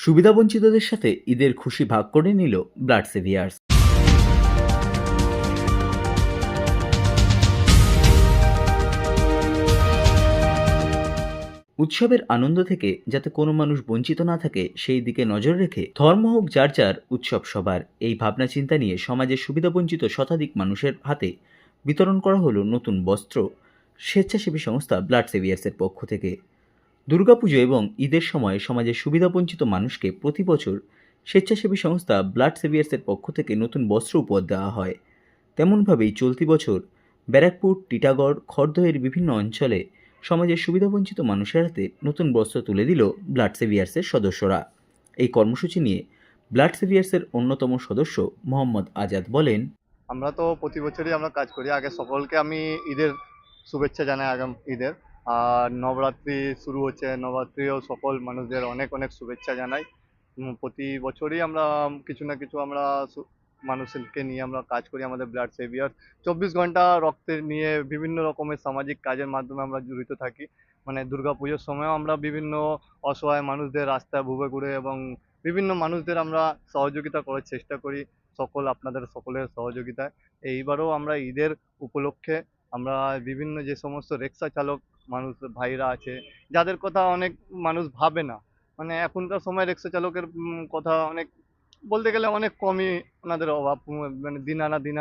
সুবিধাবঞ্চিতদের সাথে ঈদের খুশি ভাগ করে নিল ব্লাড সেভিয়ার্স। উৎসবের আনন্দ থেকে যাতে কোনো মানুষ বঞ্চিত না থাকে সেই দিকে নজর রেখে ধর্ম হোক যার যার, উৎসব সবার, এই ভাবনা চিন্তা নিয়ে সমাজের সুবিধাবঞ্চিত শতাধিক মানুষের হাতে বিতরণ করা হলো নতুন বস্ত্র স্বেচ্ছাসেবী সংস্থা ব্লাড সেভিয়ার্সের পক্ষ থেকে। দুর্গাপুজো এবং ঈদের সময় সমাজের সুবিধাবঞ্চিত মানুষকে প্রতি বছর স্বেচ্ছাসেবী সংস্থা ব্লাড সেভিয়ার্সের পক্ষ থেকে নতুন বস্ত্র উপহার দেওয়া হয়। তেমনভাবেই চলতি বছর ব্যারাকপুর, টিটাগড়, খড়দহের বিভিন্ন অঞ্চলে সমাজের সুবিধাবঞ্চিত মানুষের হাতে নতুন বস্ত্র তুলে দিল ব্লাড সেভিয়ার্সের সদস্যরা। এই কর্মসূচি নিয়ে ব্লাড সেভিয়ার্সের অন্যতম সদস্য মোহাম্মদ আজাদ বলেন, আমরা তো প্রতি বছরই আমরা কাজ করি। আগে সকলকে আমি ঈদের শুভেচ্ছা জানাই, আগাম ঈদের। আর নবরাত্রি শুরু হচ্ছে, নবরাত্রিও সকল মানুষদের অনেক অনেক শুভেচ্ছা জানাই। প্রতি বছরই আমরা কিছু না কিছু আমরা মানুষকে নিয়ে আমরা কাজ করি। আমাদের ব্লাড সেভিয়ার 24 ঘন্টা রক্তের নিয়ে বিভিন্ন রকমের সামাজিক কাজের মাধ্যমে আমরা জড়িত থাকি। মানে দুর্গাপুজোর সময়ও আমরা বিভিন্ন অসহায় মানুষদের রাস্তায় ঘুরে ঘুরে এবং বিভিন্ন মানুষদের আমরা সহযোগিতা করার চেষ্টা করি, আপনাদের সকলের সহযোগিতায়। এইবারও আমরা ঈদের উপলক্ষে আমরা বিভিন্ন যে সমস্ত রিক্সা চালক মানুষ ভাইরা আছে, যাদের কথা অনেক মানুষ ভাবে না, মানে এখনকার সময় রিক্সা চালকের কথা অনেক বলতে গেলে অনেক কমই, ওনাদের অভাব, মানে দিন আনা দিন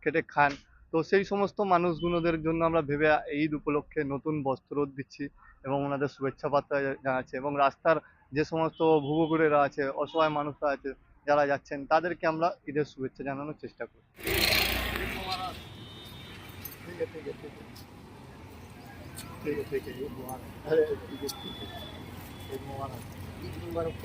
খেটে খান। তো সেই সমস্ত মানুষগুলোদের জন্য আমরা ভেবে ঈদ উপলক্ষে নতুন বস্ত্র দিচ্ছি এবং ওনাদের শুভেচ্ছা বার্তা জানাচ্ছি। এবং রাস্তার যে সমস্ত ভুগোগুড়েরা আছে, অসহায় মানুষরা আছে যারা যাচ্ছেন, তাদেরকে আমরা ঈদের শুভেচ্ছা জানানোর চেষ্টা করি। ঠিক আছে, ঠিক আছে, ঠিক আছে, ঠিক আছে, ঈদ মোবারক। আরে ঠিক আছে, ঠিক আছে, ঈদ মোবারক, ঈদ মোবারক।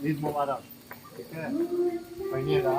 ईद मुबारक। ठीक है, पहनिएगा।